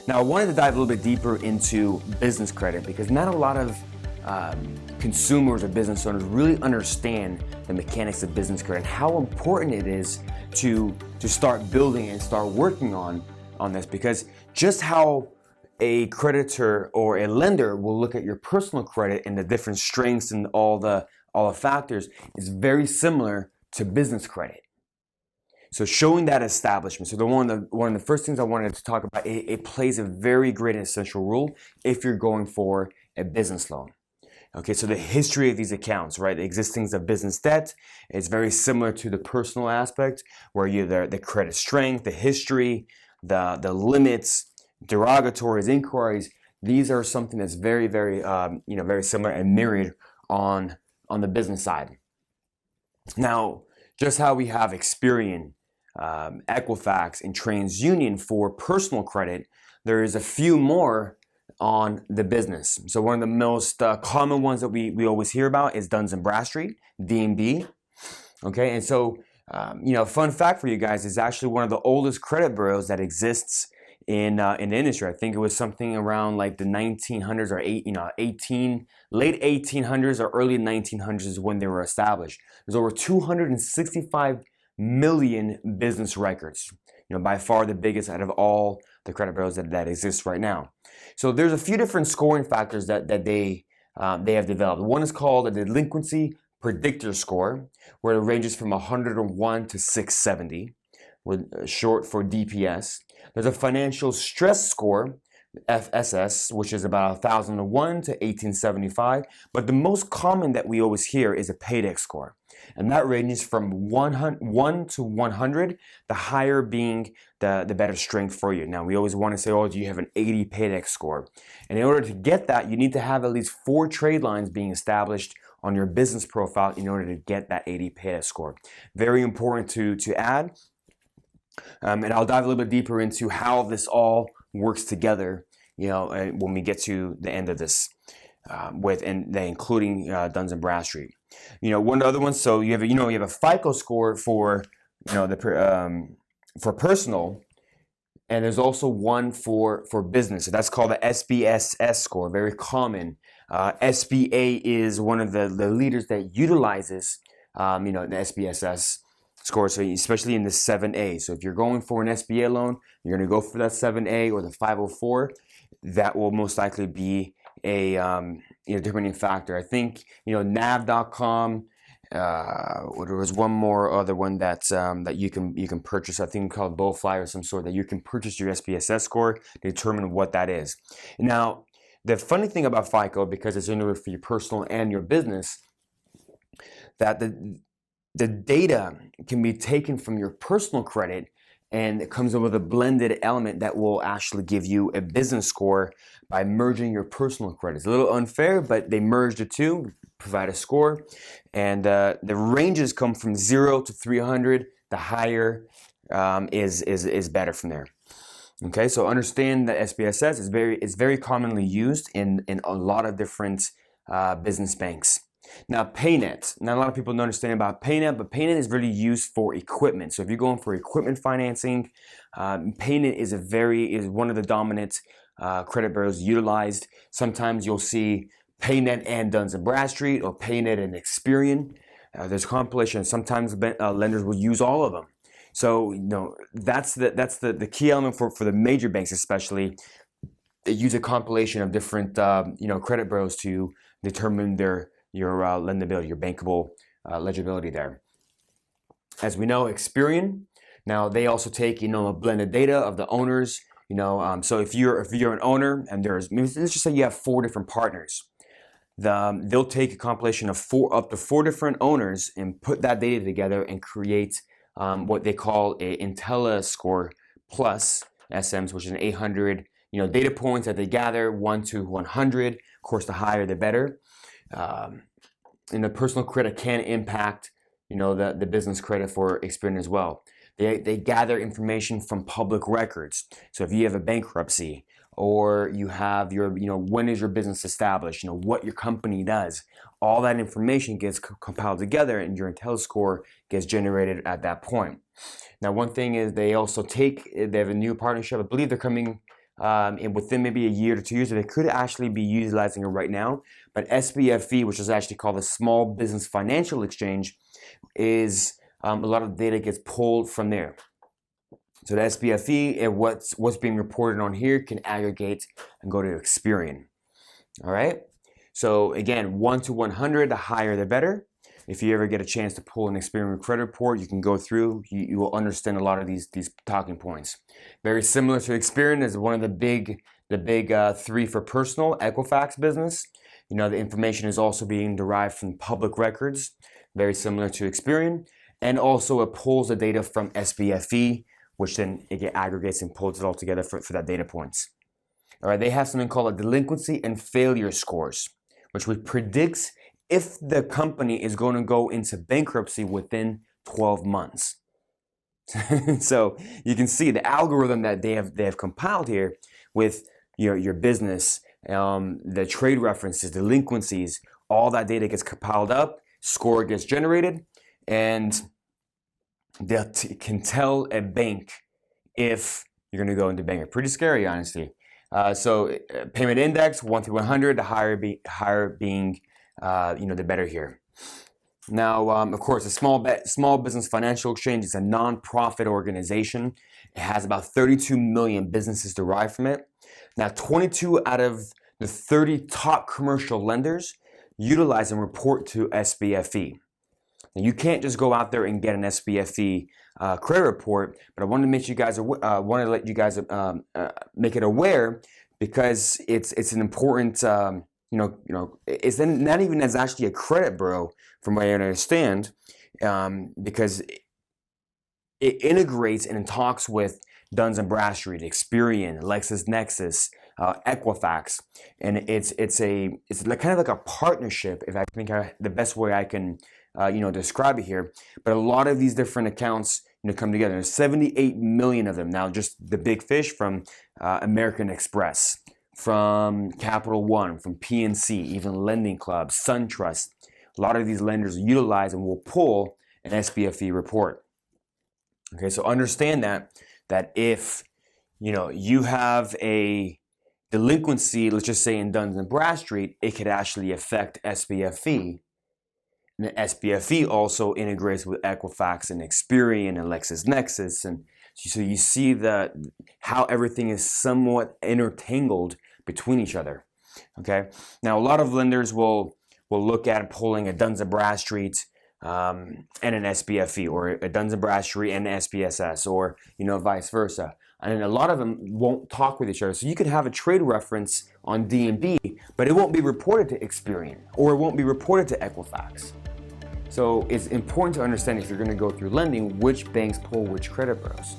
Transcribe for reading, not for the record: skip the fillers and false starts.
Now, I wanted to dive a little bit deeper into business credit because not a lot of consumers or business owners really understand the mechanics of business credit and how important it is to start building and start working on this, because just how a creditor or a lender will look at your personal credit and the different strengths and all the factors is very similar to business credit. So showing that establishment, so one of the first things I wanted to talk about, it plays a very great and essential role if you're going for a business loan. Okay, so the history of these accounts, right? The existence of business debt is very similar to the personal aspect, where you the credit strength, the history, the limits, derogatories, inquiries. These are something that's very, very very similar and mirrored on the business side. Now, just how we have Experian, Equifax, and TransUnion for personal credit, there is a few more on the business. So one of the most common ones that we always hear about is Dun & Bradstreet, D&B. Okay, and so fun fact for you guys, is actually one of the oldest credit bureaus that exists in the industry. I think it was something around like the 1900s or late 1800s or early 1900s is when they were established. There's over 265 million business records. By far the biggest out of all the credit bureaus that exist right now. So there's a few different scoring factors that they have developed. One is called a delinquency predictor score, where it ranges from 101 to 670, with short for DPS. There's a financial stress score, FSS, which is about 1001 to 1875. But the most common that we always hear is a paydex score. And that ranges from 1 to 100, the higher being the better strength for you. Now, we always want to say, oh, do you have an 80 paydex score? And in order to get that, you need to have at least 4 trade lines being established on your business profile in order to get that 80 paydex score. Very important to add. And I'll dive a little bit deeper into how this all works together, when we get to the end of this, including Dun & Bradstreet. One of the other ones. So you have a FICO score for for personal, and there's also one for business. So that's called the SBSS score. Very common. SBA is one of the leaders that utilizes the SBSS score. So especially in the 7A. So if you're going for an SBA loan, you're going to go for that 7A or the 504. That will most likely be a determining factor. I think nav.com. There was one more other one that you can purchase. I think called Bowfly or some sort, that you can purchase your SPSS score to determine what that is. Now, the funny thing about FICO, because it's in order for your personal and your business, that the data can be taken from your personal credit, and it comes up with a blended element that will actually give you a business score by merging your personal credit. It's a little unfair, but they merged the two, provide a score. And the ranges come from 0 to 300. The higher is better from there. Okay, so understand that SPSS is very commonly used in a lot of different business banks. Now, PayNet. Not a lot of people understand about PayNet, but PayNet is really used for equipment. So if you're going for equipment financing, PayNet is one of the dominant credit bureaus utilized. Sometimes you'll see PayNet and Dun & Bradstreet, or PayNet and Experian. There's compilation. Sometimes lenders will use all of them. So that's the key element for the major banks, especially. They use a compilation of different credit bureaus to determine your lendability, your bankable legibility there. As we know, Experian, now they also take a blended data of the owners. So if you're an owner and let's just say you have 4 different partners, they'll take a compilation of up to 4 different owners and put that data together and create what they call a IntelliScore Plus SMs, which is an 800 data points that they gather, 1 to 100. Of course, the higher the better. And the personal credit can impact, the business credit for Experian as well. They gather information from public records. So if you have a bankruptcy, or you have your, when is your business established, what your company does, all that information gets compiled together, and your IntelliScore gets generated at that point. Now, one thing is they have a new partnership. I believe they're coming and within maybe a year to 2 years, they could actually be utilizing it right now. But SBFE, which is actually called the Small Business Financial Exchange, is a lot of data gets pulled from there. So the SBFE and what's being reported on here can aggregate and go to Experian. All right. So again, 1 to 100, the higher the better. If you ever get a chance to pull an Experian credit report, you can go through. You will understand a lot of these talking points. Very similar to Experian is one of the big three for personal, Equifax business. You know, the information is also being derived from public records. Very similar to Experian, and also it pulls the data from SBFE, which then it aggregates and pulls it all together for that data points. All right, they have something called a delinquency and failure scores, which predicts if the company is going to go into bankruptcy within 12 months. So you can see the algorithm that they have compiled here with your business, the trade references, delinquencies, all that data gets compiled up, score gets generated, and they can tell a bank if you're going to go into bankruptcy. Pretty scary, honestly. So payment index 1 through 100, the higher being the better here. Now, of course, the Small Business Financial Exchange is a non-profit organization. It has about 32 million businesses derived from it. Now, 22 out of the 30 top commercial lenders utilize and report to SBFE. Now, you can't just go out there and get an SBFE credit report, but I wanted to make you guys let you guys make it aware, because it's an important it's not even as actually a credit bureau from what I understand, because it integrates and talks with Dun & Bradstreet, Experian, LexisNexis, Equifax, and it's kind of like a partnership, if I think the best way I can describe it here. But a lot of these different accounts come together. There's 78 million of them now, just the big fish from American Express, from Capital One, from PNC, even Lending Club, SunTrust. A lot of these lenders utilize and will pull an SBFE report. Okay, so understand that if you have a delinquency, let's just say in Dun & Bradstreet, it could actually affect SBFE. And the SBFE also integrates with Equifax and Experian and LexisNexis, and so you see how everything is somewhat intertangled between each other. Okay, now a lot of lenders will look at pulling a Dun & Bradstreet and an SBFE, or a Dun & Bradstreet and an SPSS, or vice versa. And a lot of them won't talk with each other. So you could have a trade reference on D&B, but it won't be reported to Experian, or it won't be reported to Equifax. So it's important to understand, if you're going to go through lending, which banks pull which credit bureaus.